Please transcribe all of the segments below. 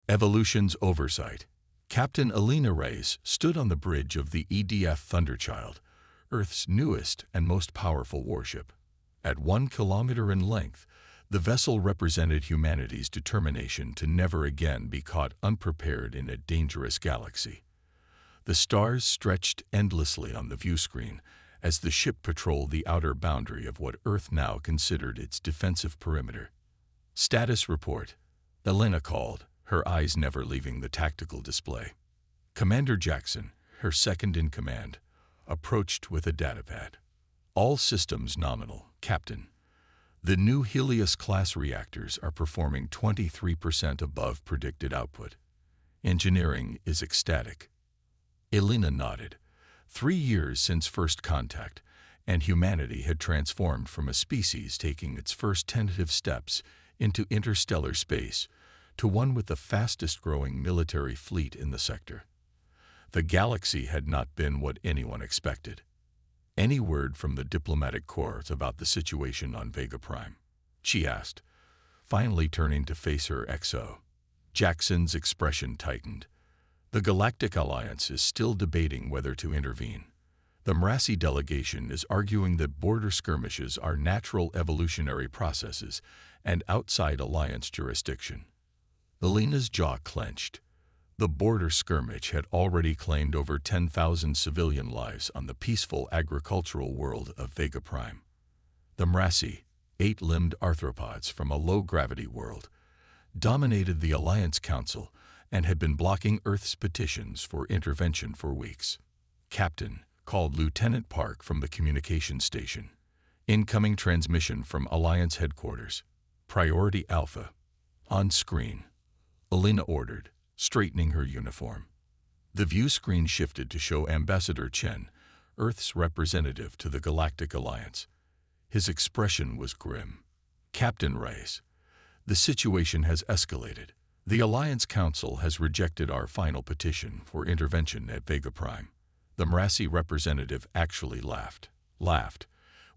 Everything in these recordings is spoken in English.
Evolution's Oversight. Captain Alina Reyes stood on the bridge of the EDF Thunderchild, Earth's newest and most powerful warship. At 1 kilometer in length, the vessel represented humanity's determination to never again be caught unprepared in a dangerous galaxy. The stars stretched endlessly on the viewscreen as the ship patrolled the outer boundary of what Earth now considered its defensive perimeter. Status report, Alina called, her eyes never leaving the tactical display. Commander Jackson, her second in command, approached with a datapad. All systems nominal, Captain. The new Helios-class reactors are performing 23% above predicted output. Engineering is ecstatic. Alina nodded. 3 years since first contact, and humanity had transformed from a species taking its first tentative steps into interstellar space to one with the fastest-growing military fleet in the sector. The galaxy had not been what anyone expected. Any word from the diplomatic corps about the situation on Vega Prime? She asked, finally turning to face her XO. Jackson's expression tightened. The Galactic Alliance is still debating whether to intervene. The Mrasi delegation is arguing that border skirmishes are natural evolutionary processes and outside Alliance jurisdiction. Alina's jaw clenched. The border skirmish had already claimed over 10,000 civilian lives on the peaceful agricultural world of Vega Prime. The Mrasi, 8-limbed arthropods from a low-gravity world, dominated the Alliance Council and had been blocking Earth's petitions for intervention for weeks. Captain, called Lieutenant Park from the communications station. Incoming transmission from Alliance headquarters. Priority Alpha. On screen. Alina ordered, straightening her uniform. The view screen shifted to show Ambassador Chen, Earth's representative to the Galactic Alliance. His expression was grim. Captain Reyes, the situation has escalated. The Alliance Council has rejected our final petition for intervention at Vega Prime. The Mrasi representative actually laughed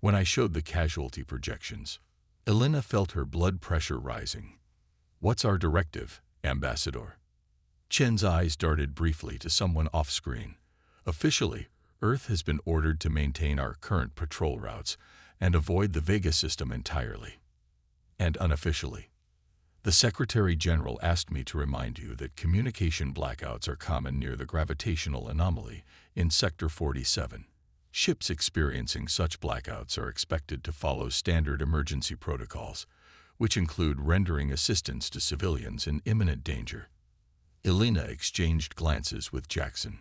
when I showed the casualty projections. Alina felt her blood pressure rising. What's our directive, Ambassador? Chen's eyes darted briefly to someone off-screen. Officially, Earth has been ordered to maintain our current patrol routes and avoid the Vega system entirely. And unofficially, the Secretary General asked me to remind you that communication blackouts are common near the gravitational anomaly in Sector 47. Ships experiencing such blackouts are expected to follow standard emergency protocols, which include rendering assistance to civilians in imminent danger. Alina exchanged glances with Jackson.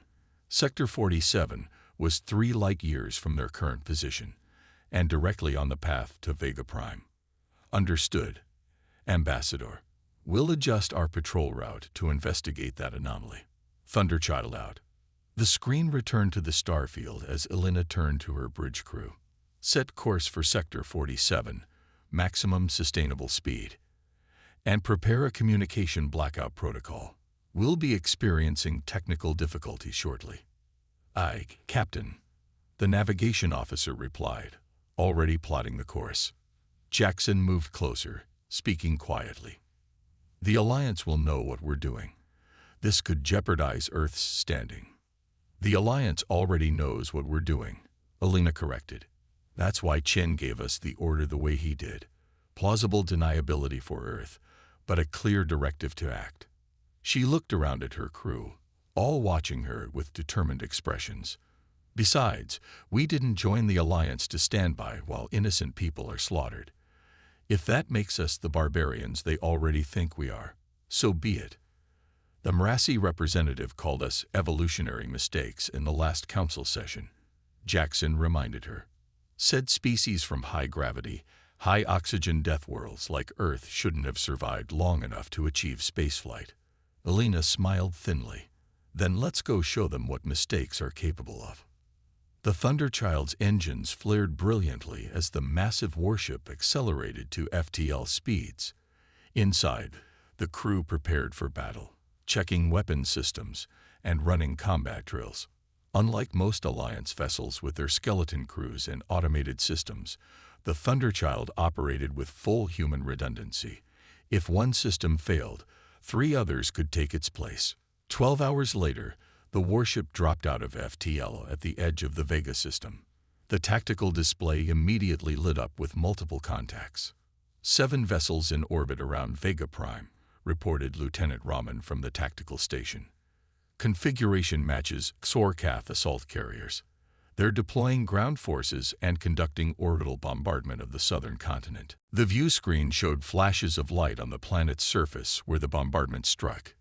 Sector 47 was 3 light-years from their current position, and directly on the path to Vega Prime. Understood, Ambassador. We'll adjust our patrol route to investigate that anomaly. Thunderchild out. The screen returned to the starfield as Alina turned to her bridge crew. Set course for Sector 47, maximum sustainable speed. And prepare a communication blackout protocol. We'll be experiencing technical difficulties shortly. Aye, Captain. The navigation officer replied, already plotting the course. Jackson moved closer, speaking quietly. The Alliance will know what we're doing. This could jeopardize Earth's standing. The Alliance already knows what we're doing, Alina corrected. That's why Chen gave us the order the way he did. Plausible deniability for Earth, but a clear directive to act. She looked around at her crew, all watching her with determined expressions. Besides, we didn't join the Alliance to stand by while innocent people are slaughtered. If that makes us the barbarians they already think we are, so be it. The Mrasi representative called us evolutionary mistakes in the last council session. Jackson reminded her. Said species from high-gravity, high-oxygen death worlds like Earth shouldn't have survived long enough to achieve spaceflight. Alina smiled thinly. Then let's go show them what mistakes are capable of. The Thunderchild's engines flared brilliantly as the massive warship accelerated to FTL speeds. Inside, the crew prepared for battle, checking weapon systems and running combat drills. Unlike most Alliance vessels with their skeleton crews and automated systems, the Thunderchild operated with full human redundancy. If one system failed, 3 others could take its place. 12 hours later, the warship dropped out of FTL at the edge of the Vega system. The tactical display immediately lit up with multiple contacts. 7 vessels in orbit around Vega Prime, reported Lieutenant Raman from the tactical station. Configuration matches Xorcath assault carriers. They're deploying ground forces and conducting orbital bombardment of the southern continent. The view screen showed flashes of light on the planet's surface where the bombardment struck.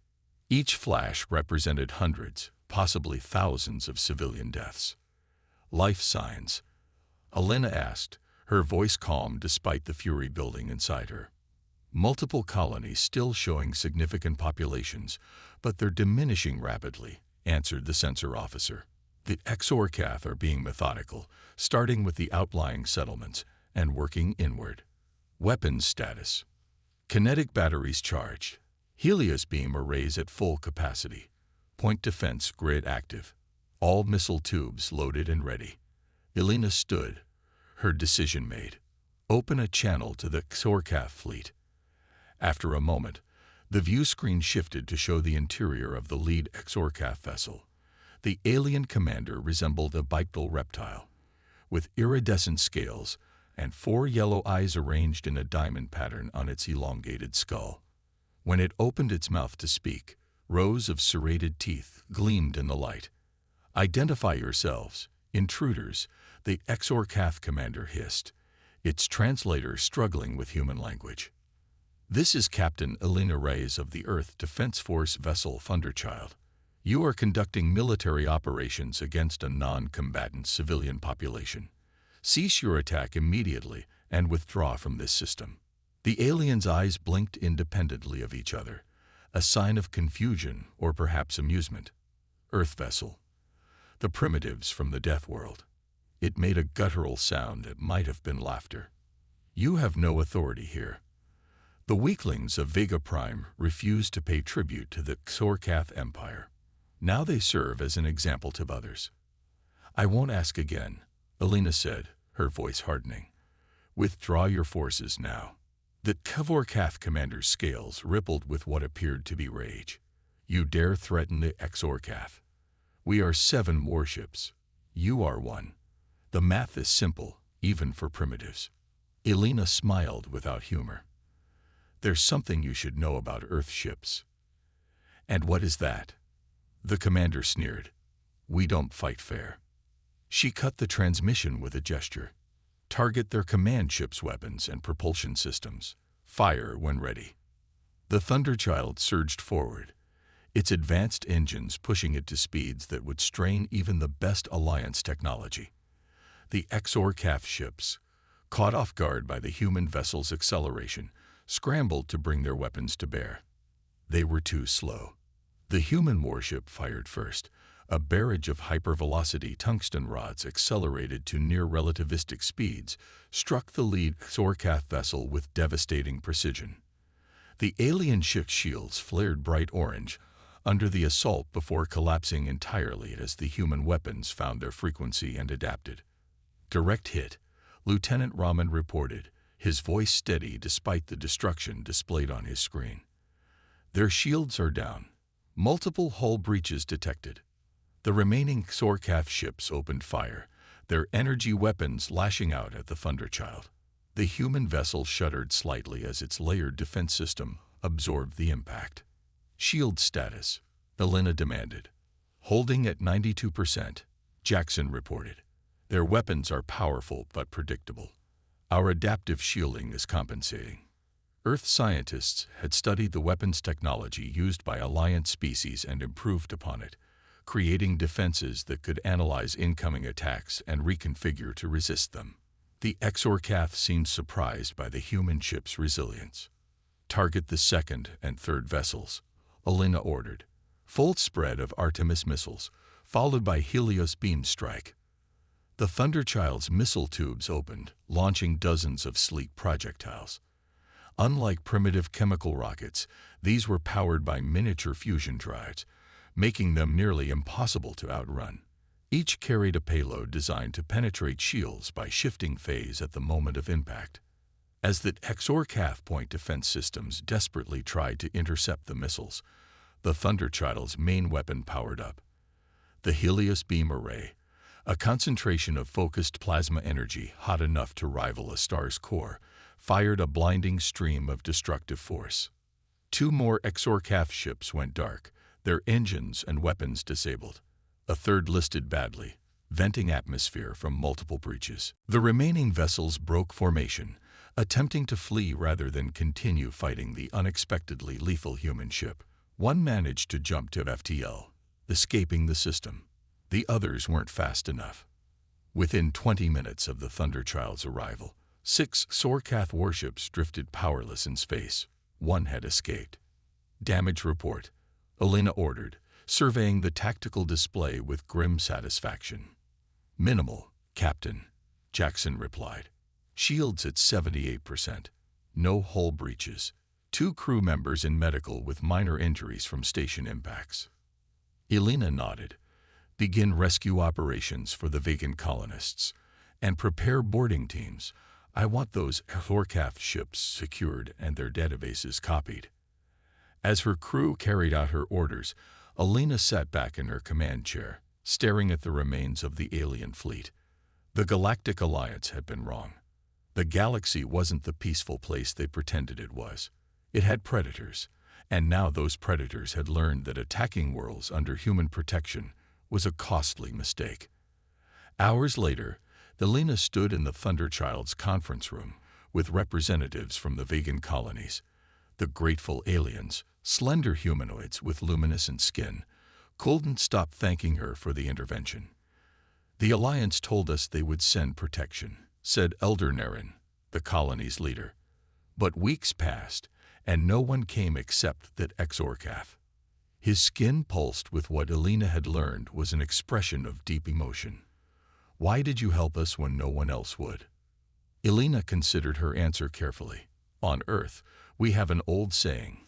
Each flash represented hundreds, possibly thousands of civilian deaths. Life signs? Elena asked, her voice calm despite the fury building inside her. Multiple colonies still showing significant populations, but they're diminishing rapidly, answered the sensor officer. The Xorcath are being methodical, starting with the outlying settlements and working inward. Weapons status. Kinetic batteries charged. Helios beam arrays at full capacity. Point defense grid active. All missile tubes loaded and ready. Elena stood, her decision made. Open a channel to the Xorcath fleet. After a moment, the view screen shifted to show the interior of the lead Xorcath vessel. The alien commander resembled a bipedal reptile, with iridescent scales and 4 yellow eyes arranged in a diamond pattern on its elongated skull. When it opened its mouth to speak, rows of serrated teeth gleamed in the light. "Identify yourselves, intruders," the Xorcath commander hissed, its translator struggling with human language. "This is Captain Elena Reyes of the Earth Defense Force vessel Thunderchild. You are conducting military operations against a non-combatant civilian population. Cease your attack immediately and withdraw from this system." The aliens' eyes blinked independently of each other, a sign of confusion or perhaps amusement. Earth vessel. The primitives from the Death World. It made a guttural sound that might have been laughter. "You have no authority here." The weaklings of Vega Prime refused to pay tribute to the Xorcath Empire. Now they serve as an example to others. "I won't ask again," Elena said, her voice hardening. "Withdraw your forces now." The Xorcath commander's scales rippled with what appeared to be rage. "You dare threaten the Xorcath? We are 7 warships. You are 1. The math is simple, even for primitives." Elena smiled without humor. "There's something you should know about Earth ships." "And what is that?" The commander sneered. "We don't fight fair." She cut the transmission with a gesture. "Target their command ship's weapons and propulsion systems. Fire when ready." The Thunderchild surged forward, its advanced engines pushing it to speeds that would strain even the best Alliance technology. The Xorcath ships, caught off guard by the human vessel's acceleration, scrambled to bring their weapons to bear. They were too slow. The human warship fired first. A barrage of hypervelocity tungsten rods accelerated to near-relativistic speeds struck the lead Xorcath vessel with devastating precision. The alien ship's shields flared bright orange under the assault before collapsing entirely as the human weapons found their frequency and adapted. "Direct hit," Lieutenant Raman reported, his voice steady despite the destruction displayed on his screen. "Their shields are down. Multiple hull breaches detected." The remaining Xorcath ships opened fire, their energy weapons lashing out at the Thunderchild. The human vessel shuddered slightly as its layered defense system absorbed the impact. "Shield status," Elena demanded. "Holding at 92%, Jackson reported. "Their weapons are powerful but predictable. Our adaptive shielding is compensating." Earth scientists had studied the weapons technology used by Alliance species and improved upon it, creating defenses that could analyze incoming attacks and reconfigure to resist them. The Xorcath seemed surprised by the human ship's resilience. "Target the 2nd and 3rd vessels," Elena ordered. Full spread of Artemis missiles, followed by Helios beam strike. The Thunderchild's missile tubes opened, launching dozens of sleek projectiles. Unlike primitive chemical rockets, these were powered by miniature fusion drives, making them nearly impossible to outrun. Each carried a payload designed to penetrate shields by shifting phase at the moment of impact. As the XOR-CAF point defense systems desperately tried to intercept the missiles, the Thunderchild's main weapon powered up. The Helios Beam Array, a concentration of focused plasma energy hot enough to rival a star's core, fired a blinding stream of destructive force. 2 more XOR-CAF ships went dark, their engines and weapons disabled. A third listed badly, venting atmosphere from multiple breaches. The remaining vessels broke formation, attempting to flee rather than continue fighting the unexpectedly lethal human ship. One managed to jump to FTL, escaping the system. The others weren't fast enough. Within 20 minutes of the Thunderchild's arrival, 6 XOR-CAF warships drifted powerless in space. One had escaped. Damage report, Alina ordered, surveying the tactical display with grim satisfaction. Minimal, Captain, Jackson replied. Shields at 78%. No hull breaches. 2 crew members in medical with minor injuries from station impacts. Alina nodded. Begin rescue operations for the vegan colonists and prepare boarding teams. I want those XOR-CAF ships secured and their databases copied. As her crew carried out her orders, Alina sat back in her command chair, staring at the remains of the alien fleet. The Galactic Alliance had been wrong. The galaxy wasn't the peaceful place they pretended it was. It had predators, and now those predators had learned that attacking worlds under human protection was a costly mistake. Hours later, Alina stood in the Thunderchild's conference room with representatives from the vegan colonies. The grateful aliens, slender humanoids with luminescent skin, couldn't stop thanking her for the intervention. The Alliance told us they would send protection, said Elder Naren, the colony's leader. But weeks passed, and no one came except that XOR-CAF. His skin pulsed with what Alina had learned was an expression of deep emotion. Why did you help us when no one else would? Alina considered her answer carefully. On Earth, we have an old saying,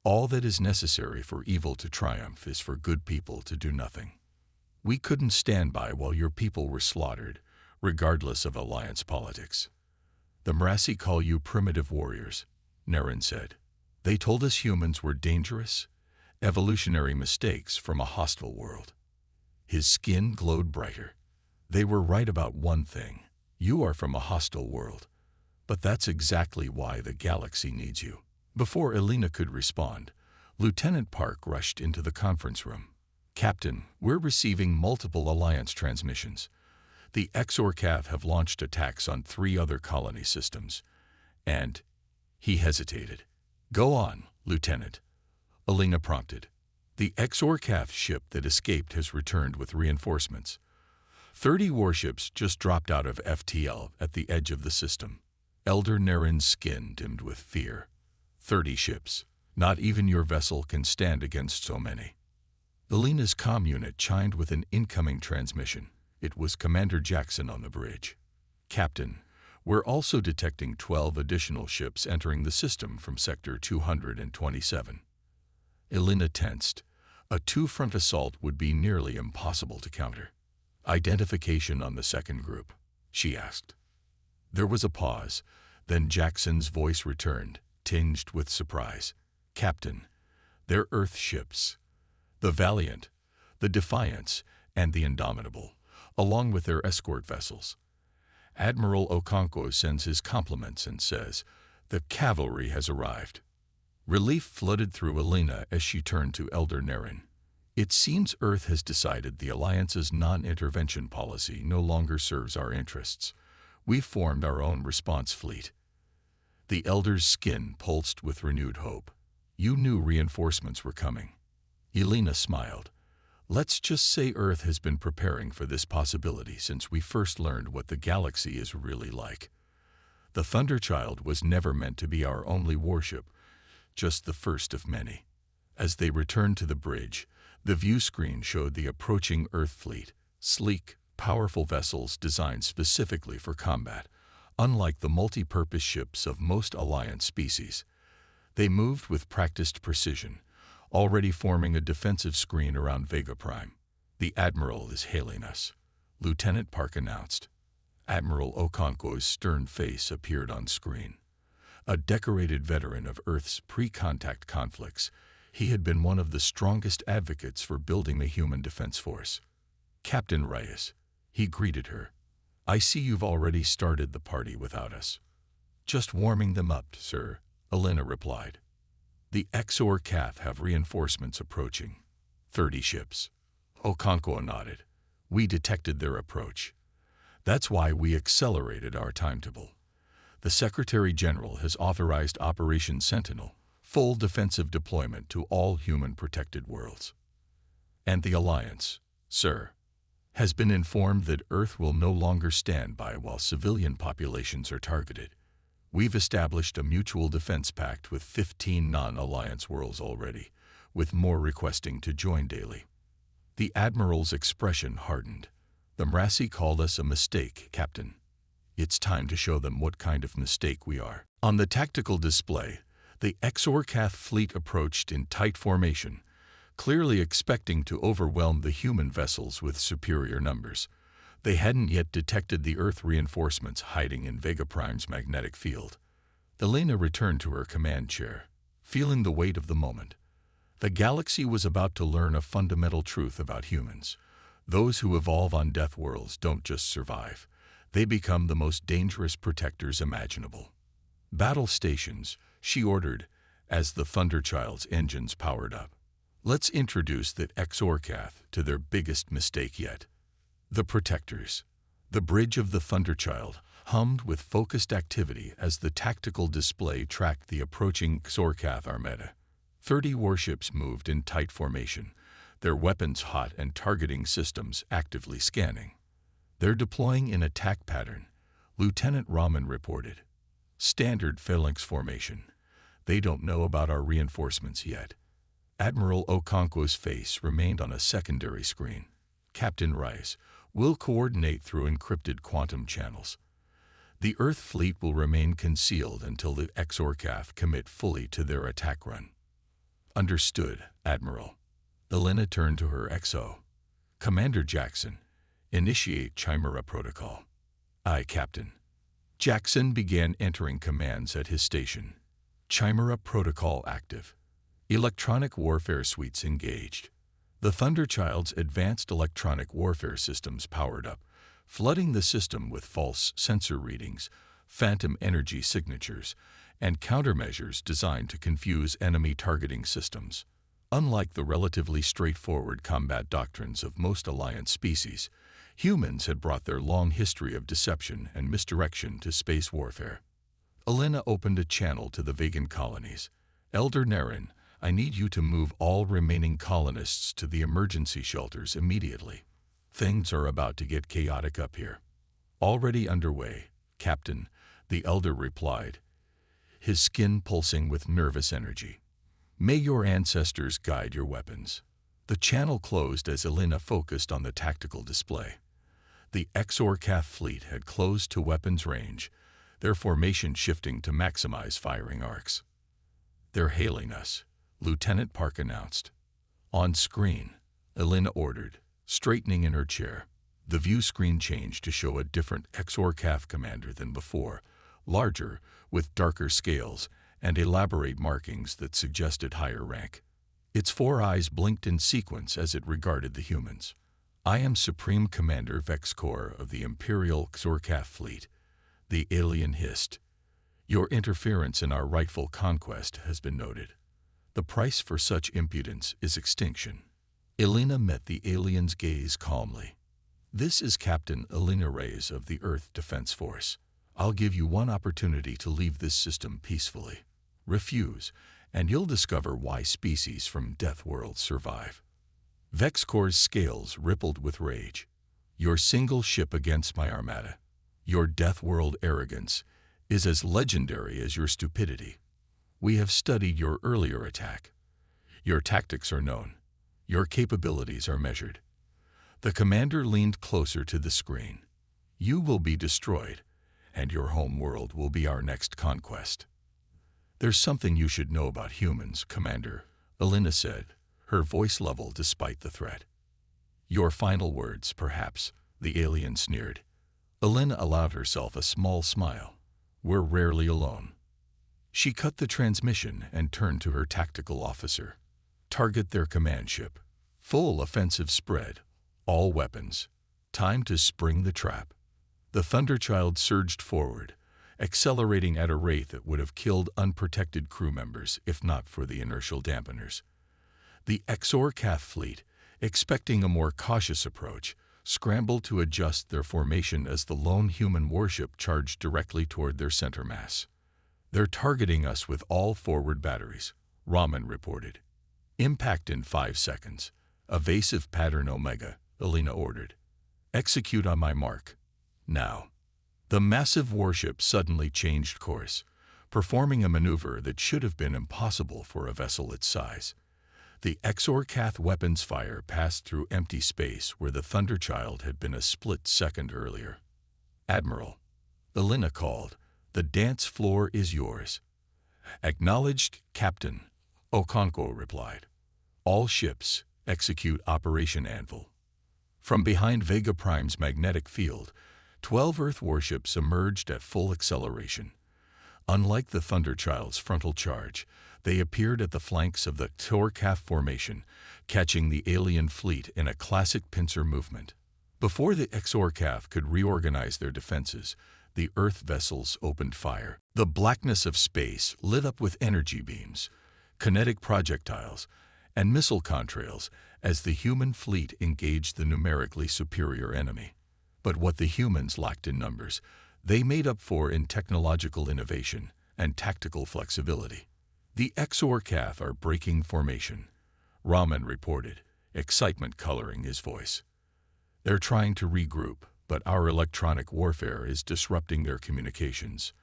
all that is necessary for evil to triumph is for good people to do nothing. We couldn't stand by while your people were slaughtered, regardless of Alliance politics. The Marasi call you primitive warriors, Naren said. They told us humans were dangerous, evolutionary mistakes from a hostile world. His skin glowed brighter. They were right about one thing. You are from a hostile world. But that's exactly why the galaxy needs you. Before Alina could respond, Lieutenant Park rushed into the conference room. Captain, we're receiving multiple Alliance transmissions. The XOR-CAF have launched attacks on 3 other colony systems. And he hesitated. Go on, Lieutenant, Alina prompted. The XOR-CAF ship that escaped has returned with reinforcements. 30 warships just dropped out of FTL at the edge of the system. Elder Naren's skin dimmed with fear. 30 ships. Not even your vessel can stand against so many. Alina's comm unit chimed with an incoming transmission. It was Commander Jackson on the bridge. Captain, we're also detecting 12 additional ships entering the system from Sector 227. Alina tensed. A 2-front assault would be nearly impossible to counter. Identification on the second group, she asked. There was a pause, then Jackson's voice returned, tinged with surprise. Captain, they're Earth ships. The Valiant, the Defiance, and the Indomitable, along with their escort vessels. Admiral Okonkwo sends his compliments and says, the cavalry has arrived. Relief flooded through Alina as she turned to Elder Naren. It seems Earth has decided the Alliance's non-intervention policy no longer serves our interests. We've formed our own response fleet. The Elder's skin pulsed with renewed hope. You knew reinforcements were coming. Alina smiled. Let's just say Earth has been preparing for this possibility since we first learned what the galaxy is really like. The Thunderchild was never meant to be our only warship, just the first of many. As they returned to the bridge, the view screen showed the approaching Earth fleet, sleek, powerful vessels designed specifically for combat. Unlike the multi-purpose ships of most Alliance species, they moved with practiced precision, already forming a defensive screen around Vega Prime. The Admiral is hailing us, Lieutenant Park announced. Admiral Okonkwo's stern face appeared on screen. A decorated veteran of Earth's pre-contact conflicts, he had been one of the strongest advocates for building the human defense force. "Captain Reyes," he greeted her. "I see you've already started the party without us." "Just warming them up, sir," Elena replied. "The XOR-CAF have reinforcements approaching. 30 ships." Okonkwo nodded. "We detected their approach. That's why we accelerated our timetable. The Secretary-General has authorized Operation Sentinel, full defensive deployment to all human-protected worlds. And the Alliance, sir, has been informed that Earth will no longer stand by while civilian populations are targeted. We've established a mutual defense pact with 15 non-Alliance worlds already, with more requesting to join daily." The Admiral's expression hardened. "The Mrasi called us a mistake, Captain. It's time to show them what kind of mistake we are." On the tactical display, the XOR-CAF fleet approached in tight formation, clearly expecting to overwhelm the human vessels with superior numbers. They hadn't yet detected the Earth reinforcements hiding in Vega Prime's magnetic field. Elena returned to her command chair, feeling the weight of the moment. The galaxy was about to learn a fundamental truth about humans. Those who evolve on death worlds don't just survive. They become the most dangerous protectors imaginable. "Battle stations," she ordered, as the Thunderchild's engines powered up. "Let's introduce the XOR-CAF to their biggest mistake yet." The Protectors. The bridge of the Thunderchild hummed with focused activity as the tactical display tracked the approaching XOR-CAF armada. 30 warships moved in tight formation, their weapons hot and targeting systems actively scanning. "They're deploying in attack pattern," Lieutenant Raman reported. "Standard phalanx formation. They don't know about our reinforcements yet." Admiral Okonkwo's face remained on a secondary screen. "Captain Rice, we'll coordinate through encrypted quantum channels. The Earth fleet will remain concealed until the XOR-CAF commit fully to their attack run." "Understood, Admiral." Elena turned to her XO. "Commander Jackson, initiate Chimera Protocol." "Aye, Captain." Jackson began entering commands at his station. Chimera Protocol active. Electronic warfare suites engaged. The Thunderchild's advanced electronic warfare systems powered up, flooding the system with false sensor readings, phantom energy signatures, and countermeasures designed to confuse enemy targeting systems. Unlike the relatively straightforward combat doctrines of most Alliance species, humans had brought their long history of deception and misdirection to space warfare. Elena opened a channel to the Vegan colonies. "Elder Naren, I need you to move all remaining colonists to the emergency shelters immediately. Things are about to get chaotic up here." "Already underway, Captain," the Elder replied, his skin pulsing with nervous energy. "May your ancestors guide your weapons." The channel closed as Elena focused on the tactical display. The XOR-CAF fleet had closed to weapons range, their formation shifting to maximize firing arcs. "They're hailing us," Lieutenant Park announced. "On screen," Elena ordered, straightening in her chair. The view screen changed to show a different XOR-CAF commander than before, larger, with darker scales and elaborate markings that suggested higher rank. Its 4 eyes blinked in sequence as it regarded the humans. "I am Supreme Commander Vexcor of the Imperial XOR-CAF fleet," the alien hissed. "Your interference in our rightful conquest has been noted. The price for such impudence is extinction." Elena met the alien's gaze calmly. "This is Captain Elena Reyes of the Earth Defense Force. I'll give you one opportunity to leave this system peacefully. Refuse, and you'll discover why species from Death Worlds survive." Vexcor's scales rippled with rage. "Your single ship against my armada. Your Death World arrogance is as legendary as your stupidity. We have studied your earlier attack. Your tactics are known. Your capabilities are measured." The commander leaned closer to the screen. "You will be destroyed, and your home world will be our next conquest." "There's something you should know about humans, Commander," Elena said, her voice level despite the threat. "Your final words, perhaps," the alien sneered. Elena allowed herself a small smile. "We're rarely alone." She cut the transmission and turned to her tactical officer. Target their command ship. Full offensive spread. All weapons. Time to spring the trap. The Thunderchild surged forward, accelerating at a rate that would have killed unprotected crew members if not for the inertial dampeners. The Exor-Cath fleet, expecting a more cautious approach, scrambled to adjust their formation as the lone human warship charged directly toward their center mass. "They're targeting us with all forward batteries," Raman reported. "Impact in 5 seconds. Evasive pattern Omega," Alina ordered. "Execute on my mark. Now." The massive warship suddenly changed course, performing a maneuver that should have been impossible for a vessel its size. The Exor-Cath weapons fire passed through empty space where the Thunderchild had been a split second earlier. "Admiral," Alina called, "the dance floor is yours." "Acknowledged, Captain," Okonkwo replied. "All ships, execute Operation Anvil." From behind Vega Prime's magnetic field, 12 Earth warships emerged at full acceleration. Unlike the Thunderchild's frontal charge, they appeared at the flanks of the Exor-Cath formation, catching the alien fleet in a classic pincer movement. Before the Exor-Cath could reorganize their defenses, the Earth vessels opened fire. The blackness of space lit up with energy beams, kinetic projectiles, and missile contrails as the human fleet engaged the numerically superior enemy. But what the humans lacked in numbers, they made up for in technological innovation and tactical flexibility. "The Exor-Cath are breaking formation," Raman reported, excitement coloring his voice. "They're trying to regroup, but our electronic warfare is disrupting their communications."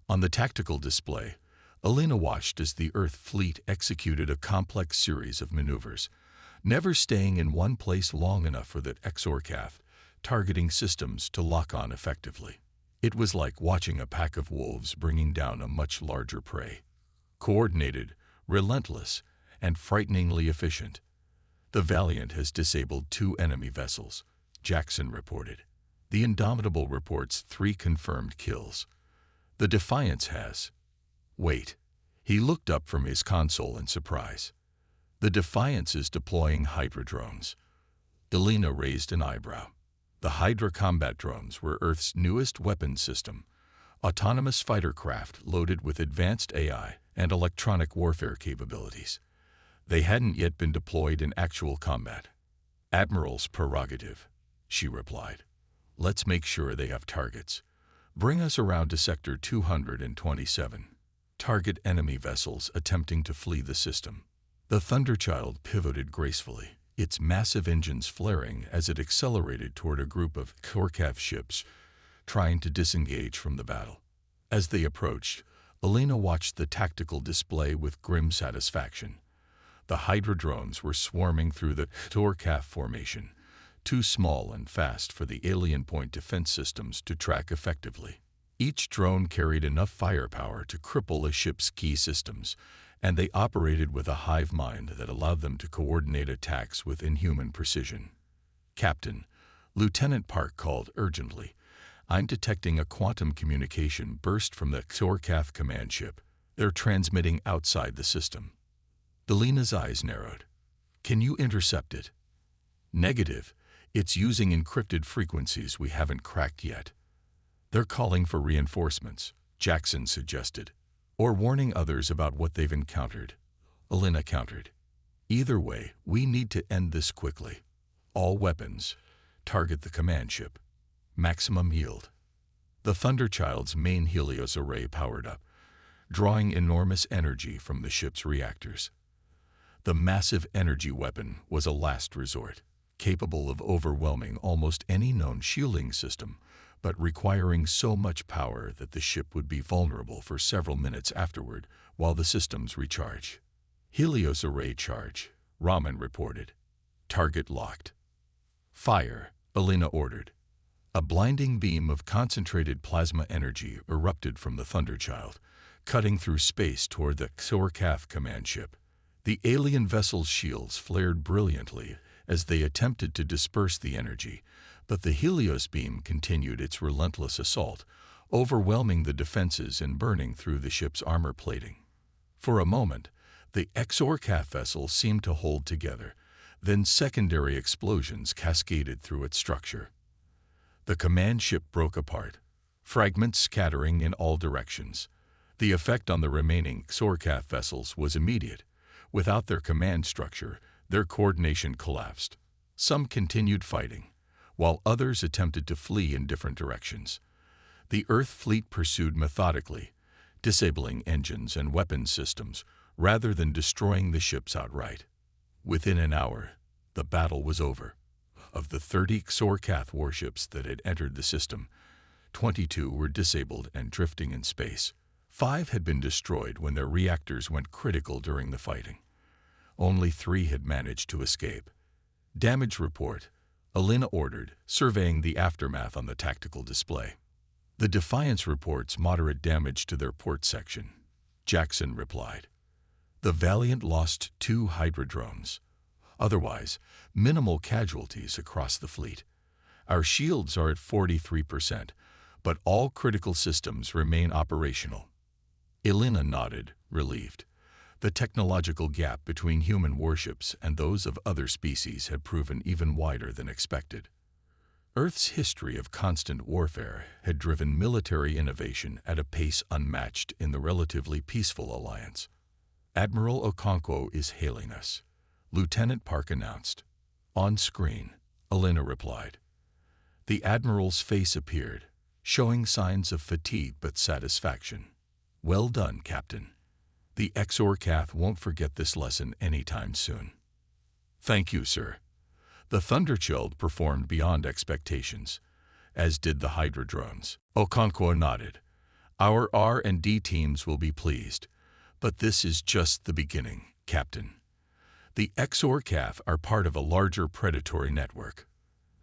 On the tactical display, Alina watched as the Earth fleet executed a complex series of maneuvers, never staying in one place long enough for the Exor-Cath targeting systems to lock on effectively. It was like watching a pack of wolves bringing down a much larger prey. Coordinated, relentless, and frighteningly efficient. "The Valiant has disabled 2 enemy vessels," Jackson reported. "The Indomitable reports 3 confirmed kills. The Defiance has—" "Wait." He looked up from his console in surprise. "The Defiance is deploying Hydra drones." Alina raised an eyebrow. The Hydra combat drones were Earth's newest weapons system, autonomous fighter craft loaded with advanced AI and electronic warfare capabilities. They hadn't yet been deployed in actual combat. "Admiral's prerogative," she replied. "Let's make sure they have targets. Bring us around to Sector 227. Target enemy vessels attempting to flee the system." The Thunderchild pivoted gracefully, its massive engines flaring as it accelerated toward a group of Exor-Cath ships trying to disengage from the battle. As they approached, Alina watched the tactical display with grim satisfaction. The Hydra drones were swarming through the Exor-Cath formation, too small and fast for the alien point defense systems to track effectively. Each drone carried enough firepower to cripple a ship's key systems, and they operated with a hive mind that allowed them to coordinate attacks with inhuman precision. "Captain," Lieutenant Park called urgently, "I'm detecting a quantum communication burst from the Exor-Cath command ship. They're transmitting outside the system." Alina's eyes narrowed. "Can you intercept it?" "Negative. It's using encrypted frequencies we haven't cracked yet." "They're calling for reinforcements," Jackson suggested. "Or warning others about what they've encountered," Alina countered. "Either way, we need to end this quickly. All weapons, target the command ship. Maximum yield." The Thunderchild's main Helios array powered up, drawing enormous energy from the ship's reactors. The massive energy weapon was a last resort, capable of overwhelming almost any known shielding system, but requiring so much power that the ship would be vulnerable for several minutes afterward while the systems recharge. "Helios array charge," Raman reported. "Target locked." "Fire," Alina ordered. A blinding beam of concentrated plasma energy erupted from the Thunderchild, cutting through space toward the Exor-Cath command ship. The alien vessel's shields flared brilliantly as they attempted to disperse the energy, but the Helios beam continued its relentless assault, overwhelming the defenses and burning through the ship's armor plating. For a moment, the Exorcath vessel seemed to hold together, then secondary explosions cascaded through its structure. The command ship broke apart, fragments scattering in all directions. The effect on the remaining Exorcath vessels was immediate. Without their command structure, their coordination collapsed. Some continued fighting, while others attempted to flee in different directions. The Earth fleet pursued methodically, disabling engines and weapons systems rather than destroying the ships outright. Within an hour, the battle was over. Of the 30 Exorcath warships that had entered the system, 22 were disabled and drifting in space. 5 had been destroyed when their reactors went critical during the fighting. Only 3 had managed to escape. Damage report, Alina ordered, surveying the aftermath on the tactical display. The Defiance reports moderate damage to their port section. Jackson replied. The Valiant lost 2 Hydra drones. Otherwise, minimal casualties across the fleet. Our shields are at 43%, but all critical systems remain operational. Alina nodded, relieved. The technological gap between human warships and those of other species had proven even wider than expected. Earth's history of constant warfare had driven military innovation at a pace unmatched in the relatively peaceful alliance. Admiral Okonkwo is hailing us, Lieutenant Park announced. On screen, Alina replied. The Admiral's face appeared, showing signs of fatigue but satisfaction. Well done, Captain. The Exorcath won't forget this lesson anytime soon. Thank you, sir. The Thunderchild performed beyond expectations, as did the Hydra drones. Okonkwo nodded. Our R&D teams will be pleased, but this is just the beginning, Captain. The Exorcath are part of a larger predatory network.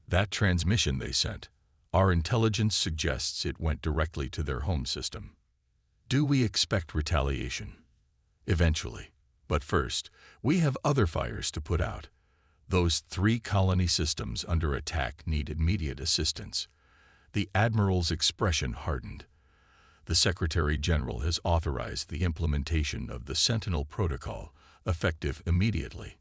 That transmission they sent, our intelligence suggests it went directly to their home system. Do we expect retaliation? Eventually. But first, we have other fires to put out. Those 3 colony systems under attack need immediate assistance. The Admiral's expression hardened. The Secretary General has authorized the implementation of the Sentinel Protocol, effective immediately.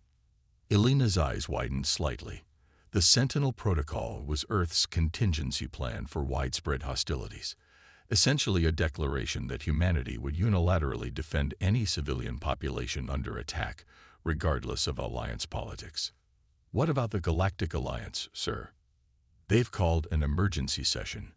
Alina's eyes widened slightly. The Sentinel Protocol was Earth's contingency plan for widespread hostilities, essentially a declaration that humanity would unilaterally defend any civilian population under attack, regardless of alliance politics. What about the Galactic Alliance, sir? They've called an emergency session.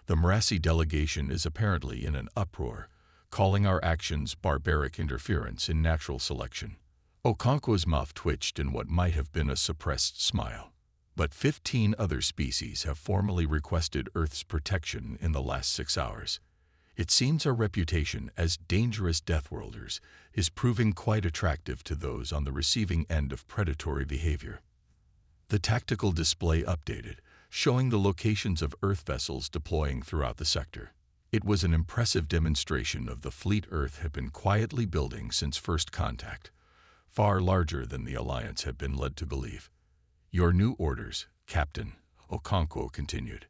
The Marassi delegation is apparently in an uproar, calling our actions barbaric interference in natural selection. Okonkwo's mouth twitched in what might have been a suppressed smile. But 15 other species have formally requested Earth's protection in the last 6 hours. It seems our reputation as dangerous deathworlders is proving quite attractive to those on the receiving end of predatory behavior. The tactical display updated, showing the locations of Earth vessels deploying throughout the sector. It was an impressive demonstration of the fleet Earth had been quietly building since first contact, far larger than the Alliance had been led to believe. Your new orders, Captain, Okonkwo continued.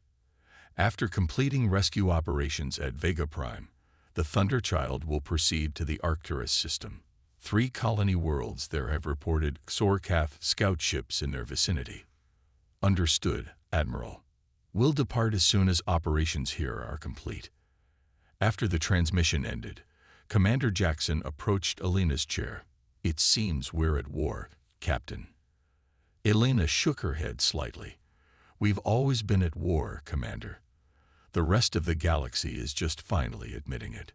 After completing rescue operations at Vega Prime, the Thunderchild will proceed to the Arcturus system. 3 colony worlds there have reported Exorcath scout ships in their vicinity. Understood, Admiral. We'll depart as soon as operations here are complete. After the transmission ended, Commander Jackson approached Alina's chair. It seems we're at war, Captain. Alina shook her head slightly. We've always been at war, Commander. The rest of the galaxy is just finally admitting it.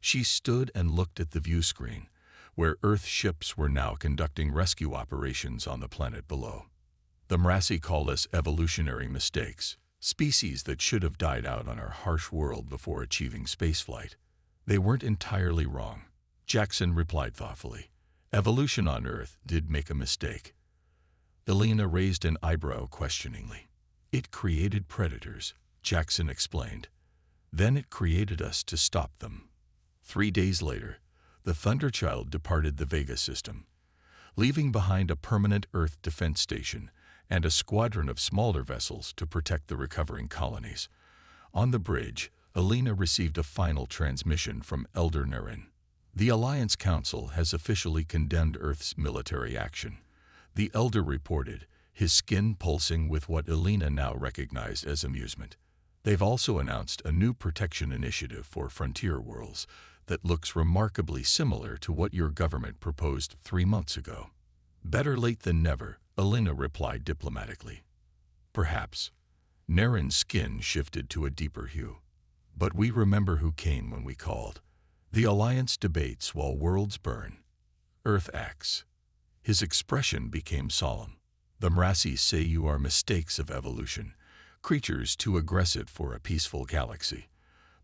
She stood and looked at the view screen, where Earth ships were now conducting rescue operations on the planet below. The Marassi call us evolutionary mistakes, species that should have died out on our harsh world before achieving spaceflight. They weren't entirely wrong, Jackson replied thoughtfully. Evolution on Earth did make a mistake. Alina raised an eyebrow questioningly. It created predators, Jackson explained. Then it created us to stop them. 3 days later, the Thunderchild departed the Vega system, leaving behind a permanent Earth defense station and a squadron of smaller vessels to protect the recovering colonies. On the bridge, Alina received a final transmission from Elder Naren. The Alliance Council has officially condemned Earth's military action. The Elder reported, his skin pulsing with what Alina now recognized as amusement. They've also announced a new protection initiative for frontier worlds that looks remarkably similar to what your government proposed 3 months ago. Better late than never, Alina replied diplomatically. Perhaps. Naren's skin shifted to a deeper hue. But we remember who came when we called. The Alliance debates while worlds burn. Earth acts. His expression became solemn. The Mrasis say you are mistakes of evolution, creatures too aggressive for a peaceful galaxy.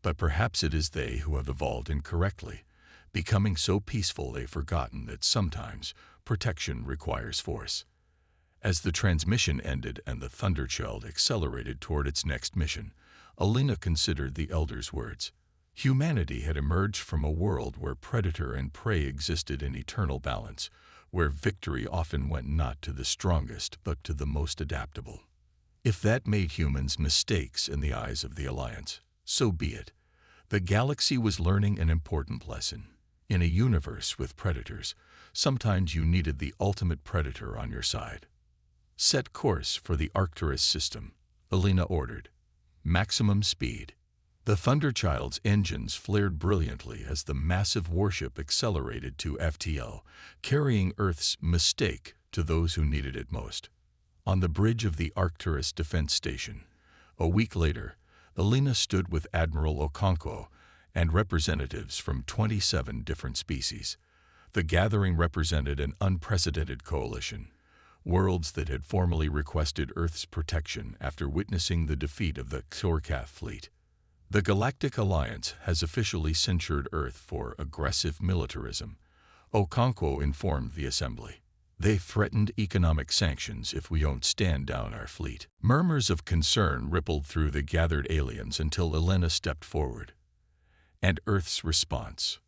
But perhaps it is they who have evolved incorrectly, becoming so peaceful they've forgotten that sometimes protection requires force. As the transmission ended and the Thunderchild accelerated toward its next mission, Alina considered the Elder's words. Humanity had emerged from a world where predator and prey existed in eternal balance, where victory often went not to the strongest but to the most adaptable. If that made humans mistakes in the eyes of the Alliance, so be it. The galaxy was learning an important lesson. In a universe with predators, sometimes you needed the ultimate predator on your side. Set course for the Arcturus system, Alina ordered. Maximum speed. The Thunderchild's engines flared brilliantly as the massive warship accelerated to FTL, carrying Earth's mistake to those who needed it most. On the bridge of the Arcturus Defense Station, a week later, Alina stood with Admiral Okonkwo and representatives from 27 different species. The gathering represented an unprecedented coalition, worlds that had formally requested Earth's protection after witnessing the defeat of the Xorkath fleet. The Galactic Alliance has officially censured Earth for aggressive militarism, Okonkwo informed the Assembly. They threatened economic sanctions if we don't stand down our fleet. Murmurs of concern rippled through the gathered aliens until Alina stepped forward. And Earth's response.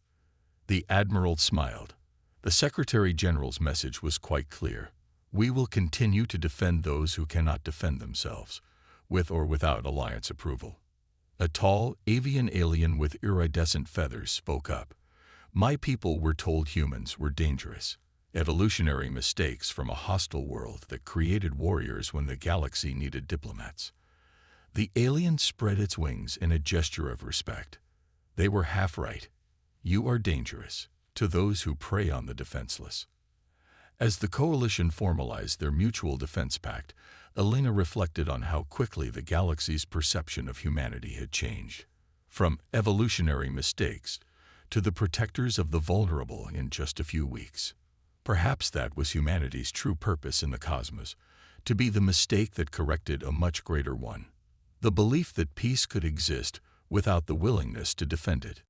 The Admiral smiled. The Secretary General's message was quite clear. We will continue to defend those who cannot defend themselves, with or without Alliance approval. A tall, avian alien with iridescent feathers spoke up. My people were told humans were dangerous, evolutionary mistakes from a hostile world that created warriors when the galaxy needed diplomats. The alien spread its wings in a gesture of respect. They were half right. You are dangerous to those who prey on the defenseless. As the coalition formalized their mutual defense pact, Alina reflected on how quickly the galaxy's perception of humanity had changed. From evolutionary mistakes to the protectors of the vulnerable in just a few weeks. Perhaps that was humanity's true purpose in the cosmos, to be the mistake that corrected a much greater one. The belief that peace could exist without the willingness to defend it.